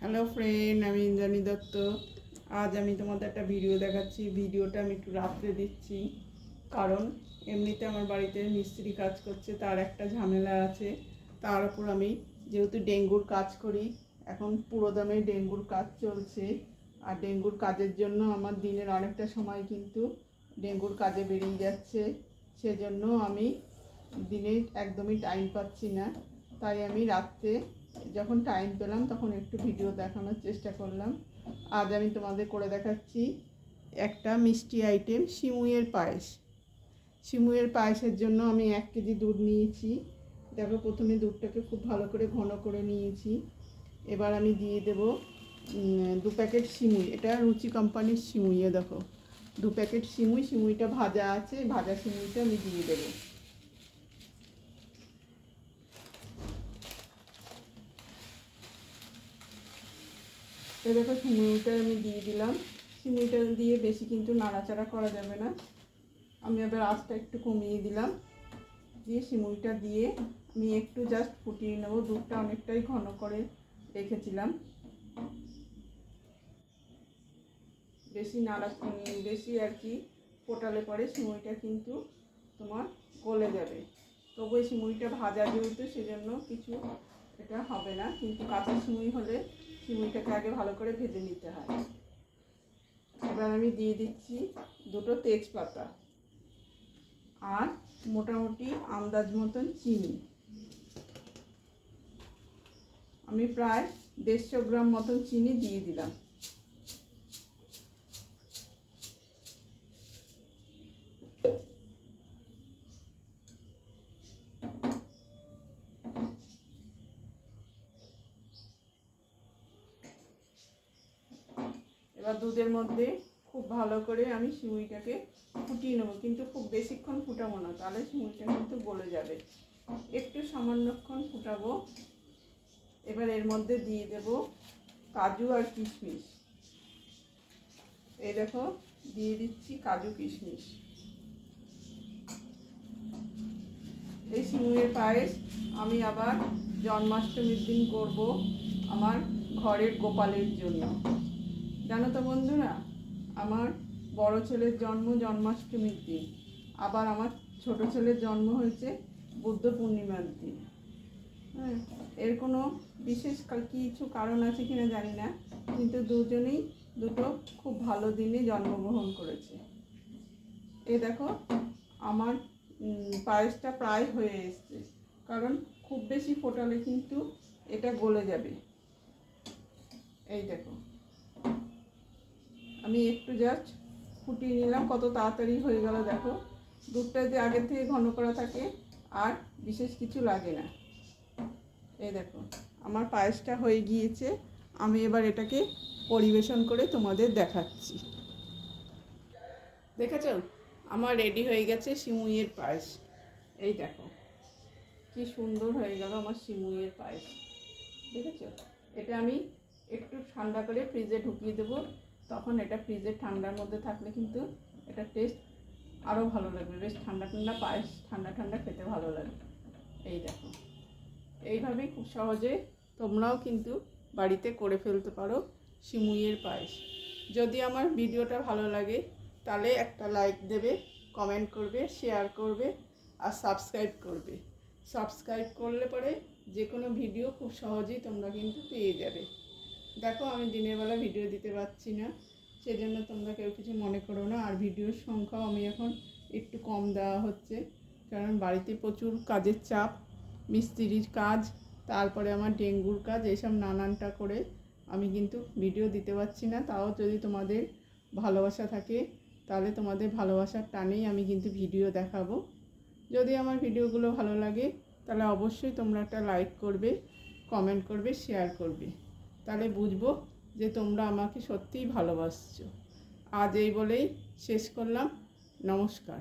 Hello friend, আমি ইন্দ্রাণী দত্ত। আজ আমি তোমাদের একটা ভিডিও দেখাচ্ছি। ভিডিওটা আমি একটু রাত্রে দিচ্ছি, কারণ এমনিতে আমার বাড়িতে মিস্ত্রি কাজ করছে, তার একটা ঝামেলা আছে। তার উপর আমি যেহেতু ডেঙ্গুর কাজ করি, এখন পুরোদমে ডেঙ্গুর কাজ চলছে। আর ডেঙ্গুর কাজের জন্য আমার দিনের অনেকটা সময় কিন্তু ডেঙ্গুর কাজে বেরিয়ে যাচ্ছে। সেজন্য আমি দিনে একদমই টাইম পাচ্ছি না। তাই আমি রাত্রে যখন টাইম পেলাম তখন একটু ভিডিও দেখানোর চেষ্টা করলাম। আজ আমি তোমাদের করে দেখাচ্ছি একটা মিষ্টি আইটেম, সিমুইয়ের পায়েস। সিমুইয়ের পায়েসের জন্য আমি 1 কেজি দুধ নিয়েছি। দেখো, প্রথমে দুধটাকে খুব ভালো করে ঘন করে নিয়েছি। এবার আমি দিয়ে দেব 2 প্যাকেট সিমুই। এটা রুচি কোম্পানির সিমুইয়ে, দেখো 2 প্যাকেট সিমুই। সিমুইটা ভাজা আছে, ভাজা সিমুইটা আমি দিয়ে দেবো। এই দেখো, সিমুইটা আমি দিয়ে দিলাম। সিমুইটা দিয়ে বেশি কিন্তু নাড়াচাড়া করা যাবে না। আমি এবার আঁচটা একটু কমিয়ে দিলাম, দিয়ে সিমুইটা দিয়ে আমি একটু জাস্ট ফুটিয়ে নেবো। দুধটা অনেকটাই ঘন করে রেখেছিলাম। বেশি আর কি ফোটালে পরে সিমুইটা কিন্তু তোমার গলে যাবে। তবু এই সিমুইটা ভাজা যেহেতু, সেজন্য কিছু এটা হবে না, কিন্তু কাঁচা সিমুই হলে সিমুইটাকে আগে ভালো করে ভেজে নিতে হয়। এবার আমি দিয়ে দিচ্ছি 2টো তেজপাতা আর মোটামুটি আন্দাজ মতন চিনি। আমি প্রায় 150 গ্রাম মতন চিনি দিয়ে দিলাম। এবার দুধের মধ্যে খুব ভালো করে আমি সিমুইটাকে ফুটিয়ে নেবো, কিন্তু খুব বেশিক্ষণ ফুটাবো না, তাহলে সিমুইটা কিন্তু গলে যাবে। একটু সামান্যক্ষণ ফুটাবো। এবার এর মধ্যে দিয়ে দেব কাজু আর কিশমিশ। এই দেখো, দিয়ে দিচ্ছি কাজু কিশমিশ। এই সিমুইয়ের পায়েস আমি আবার জন্মাষ্টমীর দিন করব আমার ঘরের গোপালের জন্য। জানো তো বন্ধুরা, আমার বড় ছেলের জন্ম জন্মাষ্টমীর দিন, আবার আমার ছোট ছেলের জন্ম হয়েছে বুদ্ধ পূর্ণিমার দিন। হ্যাঁ, এর কোনো বিশেষ কিছু কারণ আছে কিনা জানি না, কিন্তু দুজনেই দুটো খুব ভালো দিনে জন্মগ্রহণ করেছে। এই দেখো, আমার পায়েসটা প্রায় হয়ে এসছে, কারণ খুব বেশি ফোটালে কিন্তু এটা গলে যাবে। এই দেখো, আমি একটু জাস্ট ফুটিয়ে নিলাম, কত তাড়াতাড়ি হয়ে গেল। দেখো, দুধটা যদি আগের থেকে ঘন করা থাকে আর বিশেষ কিছু লাগে না। এই দেখো, আমার পায়েসটা হয়ে গিয়েছে। আমি এবার এটাকে পরিবেশন করে তোমাদের দেখাচ্ছি। দেখেছ, আমার রেডি হয়ে গেছে সিমুইয়ের পায়েস। এই দেখো, কি সুন্দর হয়ে গেল আমার সিমুইয়ের পায়েস। দেখেছ, এটা আমি একটু ঠান্ডা করে ফ্রিজে ঢুকিয়ে দেবো। তখন এটা ফ্রিজের ঠান্ডার মধ্যে থাকলে কিন্তু এটা টেস্ট আরও ভালো লাগবে। বেশ ঠান্ডা ঠান্ডা পায়েস, ঠান্ডা ঠান্ডা খেতে ভালো লাগে। এই দেখো, এইভাবেই খুব সহজে তোমরাও কিন্তু বাড়িতে করে ফেলতে পারো সিমুইয়ের পায়েস। যদি আমার ভিডিওটা ভালো লাগে তাহলে একটা লাইক দেবে, কমেন্ট করবে, শেয়ার করবে আর সাবস্ক্রাইব করবে। সাবস্ক্রাইব করলে পরে যে কোনো ভিডিও খুব সহজেই তোমরা কিন্তু পেয়ে যাবে। দেখো, আমি দিনের বেলা ভিডিও দিতে পারছি না, সেজন্য তোমরা কেউ কিছু মনে করো না। আর ভিডিওর সংখ্যাও আমি এখন একটু কম দেওয়া হচ্ছে, কারণ বাড়িতে প্রচুর কাজের চাপ, মিস্ত্রির কাজ, তারপরে আমার ডেঙ্গুর কাজ, এইসব নানানটা করে আমি কিন্তু ভিডিও দিতে পারছি না। তাও যদি তোমাদের ভালোবাসা থাকে তাহলে তোমাদের ভালোবাসার টানেই আমি কিন্তু ভিডিও দেখাবো। যদি আমার ভিডিওগুলো ভালো লাগে তাহলে অবশ্যই তোমরা একটা লাইক করবে, কমেন্ট করবে, শেয়ার করবে। তাহলে বুঝবো যে তোমরা আমাকে সত্যিই ভালোবাসছো। আজ এই বলেই শেষ করলাম। নমস্কার।